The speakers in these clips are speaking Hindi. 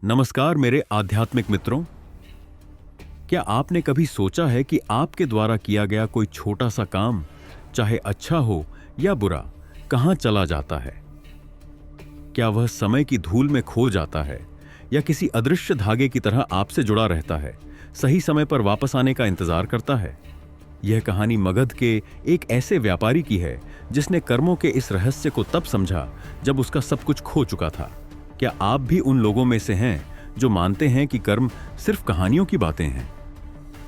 नमस्कार मेरे आध्यात्मिक मित्रों। क्या आपने कभी सोचा है कि आपके द्वारा किया गया कोई छोटा सा काम, चाहे अच्छा हो या बुरा, कहां चला जाता है? क्या वह समय की धूल में खो जाता है या किसी अदृश्य धागे की तरह आपसे जुड़ा रहता है, सही समय पर वापस आने का इंतजार करता है? यह कहानी मगध के एक ऐसे व्यापारी की है जिसने कर्मों के इस रहस्य को तब समझा जब उसका सब कुछ खो चुका था। क्या आप भी उन लोगों में से हैं जो मानते हैं कि कर्म सिर्फ कहानियों की बातें हैं?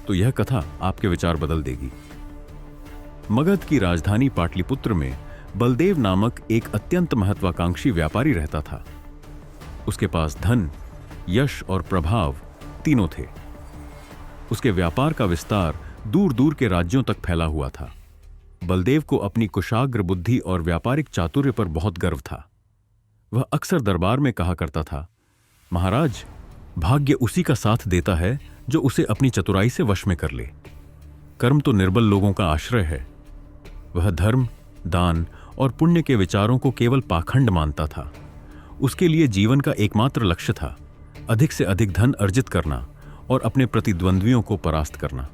तो यह कथा आपके विचार बदल देगी। मगध की राजधानी पाटलिपुत्र में बलदेव नामक एक अत्यंत महत्वाकांक्षी व्यापारी रहता था। उसके पास धन, यश और प्रभाव तीनों थे। उसके व्यापार का विस्तार दूर दूर के राज्यों तक फैला हुआ था। बलदेव को अपनी कुशाग्र बुद्धि और व्यापारिक चातुर्य पर बहुत गर्व था। वह अक्सर दरबार में कहा करता था, महाराज, भाग्य उसी का साथ देता है जो उसे अपनी चतुराई से वश में कर ले। कर्म तो निर्बल लोगों का आश्रय है। वह धर्म, दान और पुण्य के विचारों को केवल पाखंड मानता था। उसके लिए जीवन का एकमात्र लक्ष्य था अधिक से अधिक धन अर्जित करना और अपने प्रतिद्वंद्वियों को परास्त करना।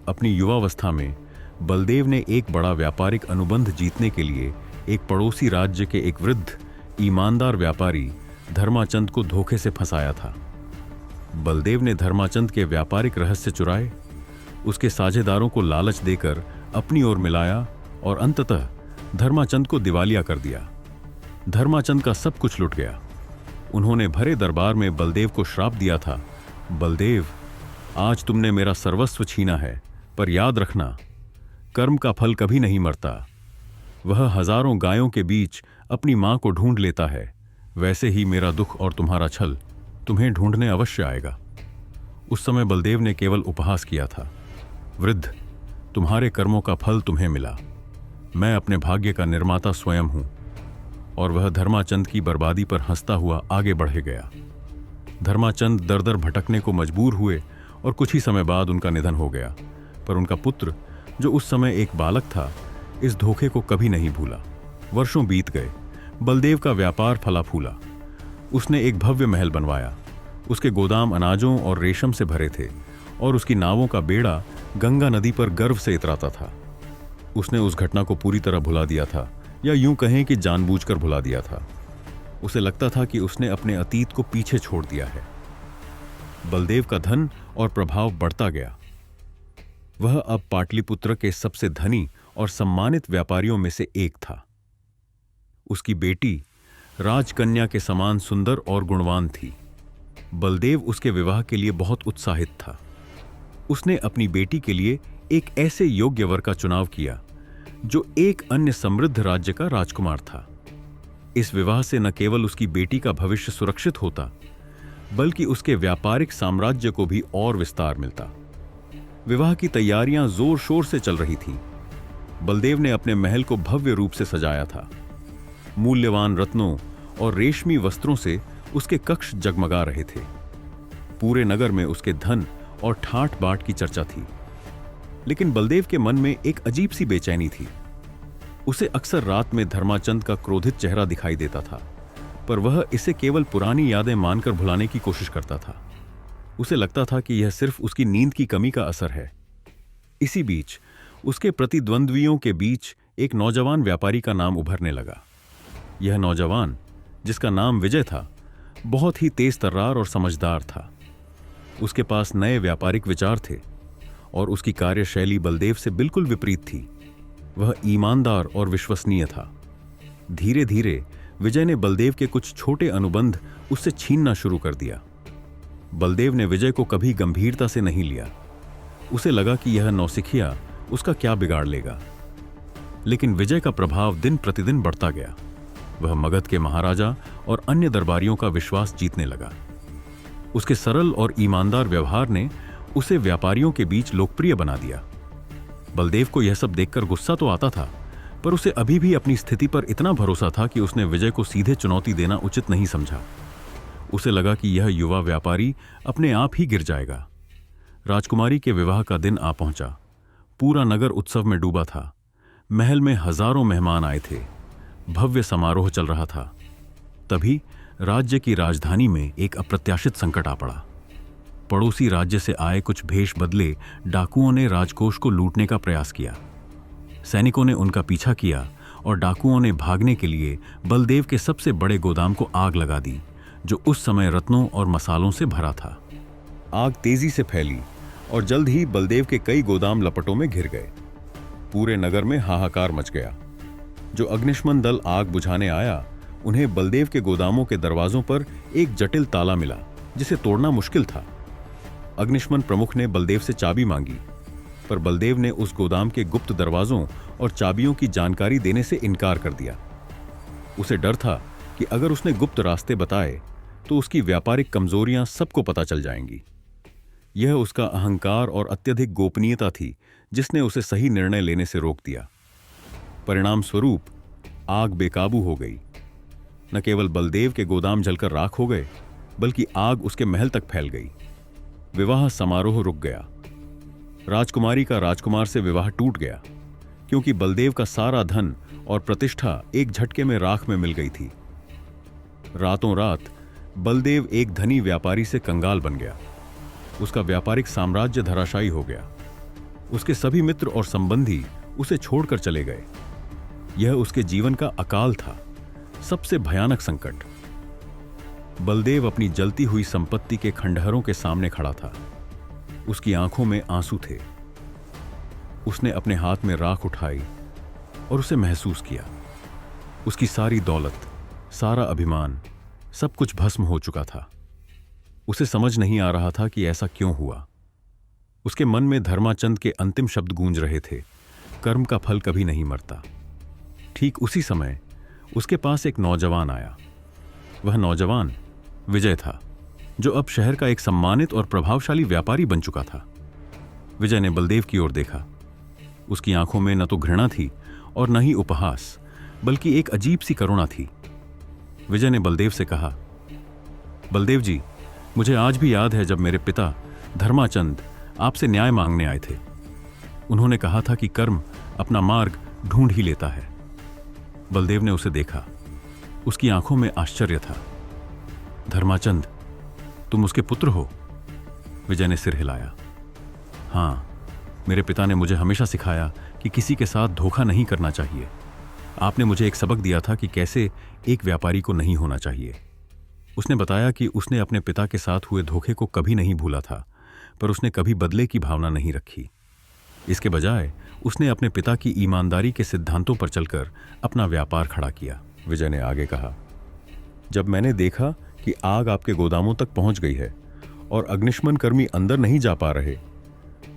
अपनी युवावस्था में बलदेव ने एक बड़ा व्यापारिक अनुबंध जीतने के लिए एक पड़ोसी राज्य के एक वृद्ध ईमानदार व्यापारी धर्माचंद को धोखे से फंसाया था। बलदेव ने धर्माचंद के व्यापारिक रहस्य चुराए, उसके साझेदारों को लालच देकर अपनी ओर मिलाया और अंततः धर्माचंद को दिवालिया कर दिया। धर्माचंद का सब कुछ लुट गया। उन्होंने भरे दरबार में बलदेव को श्राप दिया था, बलदेव, आज तुमने मेरा सर्वस्व छीना है, पर याद रखना, कर्म का फल कभी नहीं मरता। वह हजारों गायों के बीच अपनी मां को ढूंढ लेता है, वैसे ही मेरा दुख और तुम्हारा छल तुम्हें ढूंढने अवश्य आएगा। उस समय बलदेव ने केवल उपहास किया था, वृद्ध, तुम्हारे कर्मों का फल तुम्हें मिला। मैं अपने भाग्य का निर्माता स्वयं हूं। और वह धर्माचंद की बर्बादी पर हंसता हुआ आगे बढ़े गया। धर्माचंद दर दर भटकने को मजबूर हुए और कुछ ही समय बाद उनका निधन हो गया। पर उनका पुत्र, जो उस समय एक बालक था, इस धोखे को कभी नहीं भूला। वर्षों बीत गए। बलदेव का व्यापार फला फूला। उसने एक भव्य महल बनवाया। उसके गोदाम अनाजों और रेशम से भरे थे और उसकी नावों का बेड़ा गंगा नदी पर गर्व से इतराता था। उसने उस घटना को पूरी तरह भुला दिया था, या यूं कहें कि जानबूझकर भुला दिया था। उसे लगता था कि उसने अपने अतीत को पीछे छोड़ दिया है। बलदेव का धन और प्रभाव बढ़ता गया। वह अब पाटलिपुत्र के सबसे धनी और सम्मानित व्यापारियों में से एक था। उसकी बेटी राजकन्या के समान सुंदर और गुणवान थी। बलदेव उसके विवाह के लिए बहुत उत्साहित था। उसने अपनी बेटी के लिए एक ऐसे योग्य वर का चुनाव किया जो एक अन्य समृद्ध राज्य का राजकुमार था। इस विवाह से न केवल उसकी बेटी का भविष्य सुरक्षित होता, बल्कि उसके व्यापारिक साम्राज्य को भी और विस्तार मिलता। विवाह की तैयारियां जोर शोर से चल रही थीं। बलदेव ने अपने महल को भव्य रूप से सजाया था। मूल्यवान रत्नों और रेशमी वस्त्रों से उसके कक्ष जगमगा रहे थे। पूरे नगर में उसके धन और ठाठ बाट की चर्चा थी। लेकिन बलदेव के मन में एक अजीब सी बेचैनी थी। उसे अक्सर रात में धर्माचंद का क्रोधित चेहरा दिखाई देता था, पर वह इसे केवल पुरानी यादें मानकर भुलाने की कोशिश करता था। उसे लगता था कि यह सिर्फ उसकी नींद की कमी का असर है। इसी बीच उसके प्रतिद्वंद्वियों के बीच एक नौजवान व्यापारी का नाम उभरने लगा। यह नौजवान, जिसका नाम विजय था, बहुत ही तेज तर्रार और समझदार था। उसके पास नए व्यापारिक विचार थे और उसकी कार्यशैली बलदेव से बिल्कुल विपरीत थी। वह ईमानदार और विश्वसनीय था। धीरे धीरे विजय ने बलदेव के कुछ छोटे अनुबंध उससे छीनना शुरू कर दिया। बलदेव ने विजय को कभी गंभीरता से नहीं लिया। उसे लगा कि यह नौसिखिया उसका क्या बिगाड़ लेगा। लेकिन विजय का प्रभाव दिन प्रतिदिन बढ़ता गया। वह मगध के महाराजा और अन्य दरबारियों का विश्वास जीतने लगा। उसके सरल और ईमानदार व्यवहार ने उसे व्यापारियों के बीच लोकप्रिय बना दिया। बलदेव को यह सब देखकर गुस्सा तो आता था, पर उसे अभी भी अपनी स्थिति पर इतना भरोसा था कि उसने विजय को सीधे चुनौती देना उचित नहीं समझा। उसे लगा कि यह युवा व्यापारी अपने आप ही गिर जाएगा। राजकुमारी के विवाह का दिन आ पहुंचा। पूरा नगर उत्सव में डूबा था। महल में हजारों मेहमान आए थे। भव्य समारोह चल रहा था। तभी राज्य की राजधानी में एक अप्रत्याशित संकट आ पड़ा। पड़ोसी राज्य से आए कुछ भेष बदले डाकुओं ने राजकोष को लूटने का प्रयास किया। सैनिकों ने उनका पीछा किया और डाकुओं ने भागने के लिए बलदेव के सबसे बड़े गोदाम को आग लगा दी, जो उस समय रत्नों और मसालों से भरा था। आग तेजी से फैली और जल्द ही बलदेव के कई गोदाम लपटों में घिर गए। पूरे नगर में हाहाकार मच गया। जो अग्निशमन दल आग बुझाने आया, उन्हें बलदेव के गोदामों के दरवाजों पर एक जटिल ताला मिला, जिसे तोड़ना मुश्किल था। अग्निशमन प्रमुख ने बलदेव से चाबी मांगी, पर बलदेव ने उस गोदाम के गुप्त दरवाजों और चाबियों की जानकारी देने से इनकार कर दिया। उसे डर था कि अगर उसने गुप्त रास्ते बताए तो उसकी व्यापारिक कमजोरियां सबको पता चल जाएंगी। यह उसका अहंकार और अत्यधिक गोपनीयता थी जिसने उसे सही निर्णय लेने से रोक दिया। परिणाम स्वरूप आग बेकाबू हो गई। न केवल बलदेव के गोदाम जलकर राख हो गए, बल्कि आग उसके महल तक फैल गई। विवाह समारोह रुक गया। राजकुमारी का राजकुमार से विवाह टूट गया, क्योंकि बलदेव का सारा धन और प्रतिष्ठा एक झटके में राख में मिल गई थी। रातों रात बलदेव एक धनी व्यापारी से कंगाल बन गया। उसका व्यापारिक साम्राज्य धराशायी हो गया। उसके सभी मित्र और संबंधी उसे छोड़कर चले गए। यह उसके जीवन का अकाल था, सबसे भयानक संकट। बलदेव अपनी जलती हुई संपत्ति के खंडहरों के सामने खड़ा था। उसकी आंखों में आंसू थे। उसने अपने हाथ में राख उठाई और उसे महसूस किया। उसकी सारी दौलत, सारा अभिमान, सब कुछ भस्म हो चुका था। उसे समझ नहीं आ रहा था कि ऐसा क्यों हुआ। उसके मन में धर्माचंद के अंतिम शब्द गूंज रहे थे, कर्म का फल कभी नहीं मरता। ठीक उसी समय उसके पास एक नौजवान आया। वह नौजवान विजय था, जो अब शहर का एक सम्मानित और प्रभावशाली व्यापारी बन चुका था। विजय ने बलदेव की ओर देखा। उसकी आंखों में न तो घृणा थी और न ही उपहास, बल्कि एक अजीब सी करुणा थी। विजय ने बलदेव से कहा, बलदेव जी, मुझे आज भी याद है जब मेरे पिता धर्माचंद आपसे न्याय मांगने आए थे। उन्होंने कहा था कि कर्म अपना मार्ग ढूंढ ही लेता है। बलदेव ने उसे देखा। उसकी आंखों में आश्चर्य था। धर्माचंद, तुम उसके पुत्र हो? विजय ने सिर हिलाया। हाँ, मेरे पिता ने मुझे हमेशा सिखाया कि किसी के साथ धोखा नहीं करना चाहिए। आपने मुझे एक सबक दिया था कि कैसे एक व्यापारी को नहीं होना चाहिए। उसने बताया कि उसने अपने पिता के साथ हुए धोखे को कभी नहीं भूला था, पर उसने कभी बदले की भावना नहीं रखी। इसके बजाय उसने अपने पिता की ईमानदारी के सिद्धांतों पर चलकर अपना व्यापार खड़ा किया। विजय ने आगे कहा, जब मैंने देखा कि आग आपके गोदामों तक पहुंच गई है और अग्निशमन कर्मी अंदर नहीं जा पा रहे,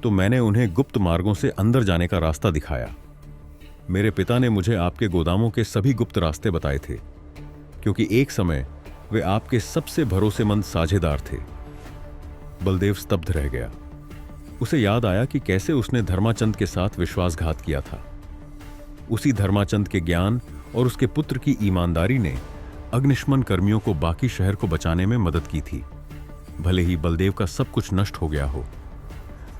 तो मैंने उन्हें गुप्त मार्गों से अंदर जाने का रास्ता दिखाया। मेरे पिता ने मुझे आपके गोदामों के सभी गुप्त रास्ते बताए थे, क्योंकि एक समय वे आपके सबसे भरोसेमंद साझेदार थे। बलदेव स्तब्ध रह गया। उसे याद आया कि कैसे उसने धर्माचंद के साथ विश्वासघात किया था। उसी धर्माचंद के ज्ञान और उसके पुत्र की ईमानदारी ने अग्निशमन कर्मियों को बाकी शहर को बचाने में मदद की थी, भले ही बलदेव का सब कुछ नष्ट हो गया हो।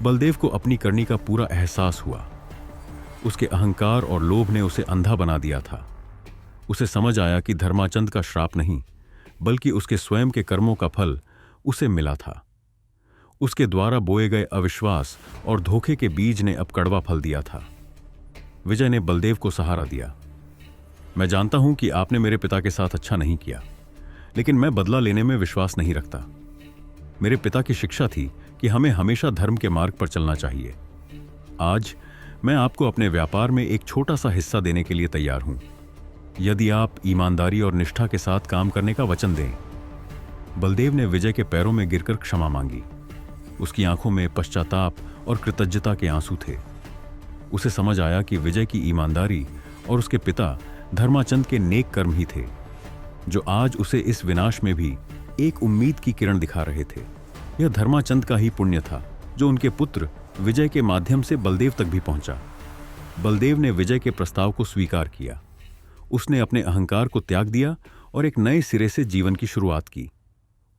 बलदेव को अपनी करनी का पूरा एहसास हुआ। उसके अहंकार और लोभ ने उसे अंधा बना दिया था। उसे समझ आया कि धर्माचंद का श्राप नहीं, बल्कि उसके स्वयं के कर्मों का फल उसे मिला था। उसके द्वारा बोए गए अविश्वास और धोखे के बीज ने अब कड़वा फल दिया था। विजय ने बलदेव को सहारा दिया। मैं जानता हूं कि आपने मेरे पिता के साथ अच्छा नहीं किया, लेकिन मैं बदला लेने में विश्वास नहीं रखता। मेरे पिता की शिक्षा थी कि हमें हमेशा धर्म के मार्ग पर चलना चाहिए। आज मैं आपको अपने व्यापार में एक छोटा सा हिस्सा देने के लिए तैयार हूं, यदि आप ईमानदारी और निष्ठा के साथ काम करने का वचन दें। बलदेव ने विजय के पैरों में गिरकर क्षमा मांगी। उसकी आंखों में पश्चाताप और कृतज्ञता के आंसू थे। उसे समझ आया कि विजय की ईमानदारी और उसके पिता धर्माचंद के नेक कर्म ही थे, जो आज उसे इस विनाश में भी एक उम्मीद की किरण दिखा रहे थे। यह धर्माचंद का ही पुण्य था जो उनके पुत्र विजय के माध्यम से बलदेव तक भी पहुंचा। बलदेव ने विजय के प्रस्ताव को स्वीकार किया। उसने अपने अहंकार को त्याग दिया और एक नए सिरे से जीवन की शुरुआत की।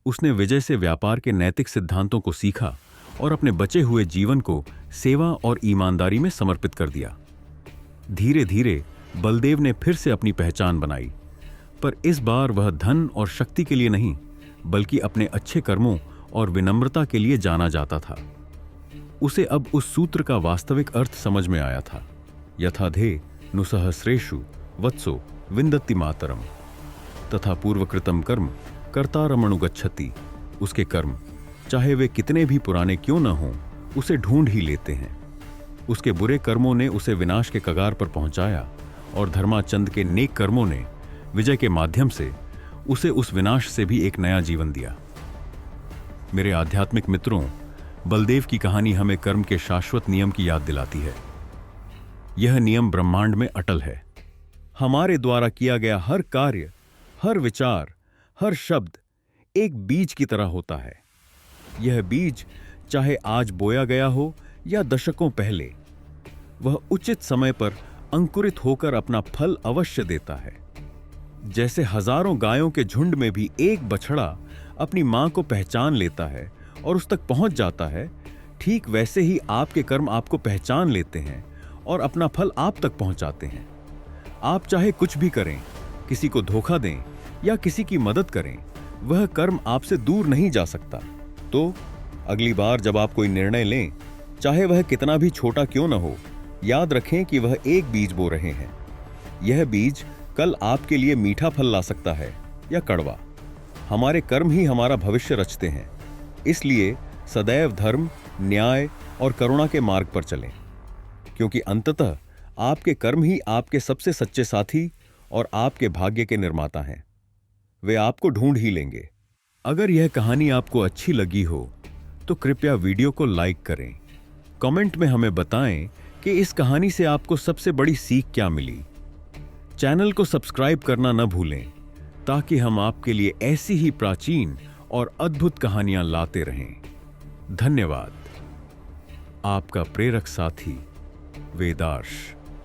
उसने विजय से व्यापार के नैतिक सिद्धांतों को सीखा और अपने बचे हुए जीवन को सेवा और ईमानदारी में समर्पित कर दिया। धीरे धीरे बलदेव ने फिर से अपनी पहचान बनाई, पर इस बार वह धन और शक्ति के लिए नहीं, बल्कि अपने अच्छे कर्मों और विनम्रता के लिए जाना जाता था। उसे अब उस सूत्र का वास्तविक अर्थ समझ में आया था। यथाधे नुसहस्रेषु वत्सो विन्दति मातरम तथा पूर्वकृतम कर्म कर्तारमणुगच्छति। उसके कर्म, चाहे वे कितने भी पुराने क्यों न हों, उसे ढूंढ ही लेते हैं। उसके बुरे कर्मों ने उसे विनाश के कगार पर पहुंचाया और धर्माचंद के नेक कर्मों ने विजय के माध्यम से उसे उस विनाश से भी एक नया जीवन दिया। मेरे आध्यात्मिक मित्रों, बलदेव की कहानी हमें कर्म के शाश्वत नियम की याद दिलाती है। यह नियम ब्रह्मांड में अटल है। हमारे द्वारा किया गया हर कार्य, हर विचार, हर शब्द एक बीज की तरह होता है। यह बीज चाहे आज बोया गया हो या दशकों पहले, वह उचित समय पर अंकुरित होकर अपना फल अवश्य देता है। जैसे हजारों गायों के झुंड में भी एक बछड़ा अपनी मां को पहचान लेता है और उस तक पहुंच जाता है, ठीक वैसे ही आपके कर्म आपको पहचान लेते हैं और अपना फल आप तक पहुंचाते हैं। आप चाहे कुछ भी करें, किसी को धोखा दें या किसी की मदद करें, वह कर्म आपसे दूर नहीं जा सकता। तो अगली बार जब आप कोई निर्णय लें, चाहे वह कितना भी छोटा क्यों न हो, याद रखें कि वह एक बीज बो रहे हैं। यह बीज कल आपके लिए मीठा फल ला सकता है या कड़वा। हमारे कर्म ही हमारा भविष्य रचते हैं। इसलिए सदैव धर्म, न्याय और करुणा के मार्ग पर चलें, क्योंकि अंततः आपके कर्म ही आपके सबसे सच्चे साथी और आपके भाग्य के निर्माता हैं। वे आपको ढूंढ ही लेंगे। अगर यह कहानी आपको अच्छी लगी हो तो कृपया वीडियो को लाइक करें। कमेंट में हमें बताएं कि इस कहानी से आपको सबसे बड़ी सीख क्या मिली। चैनल को सब्सक्राइब करना न भूलें, ताकि हम आपके लिए ऐसी ही प्राचीन और अद्भुत कहानियां लाते रहें। धन्यवाद। आपका प्रेरक साथी वेदार्श।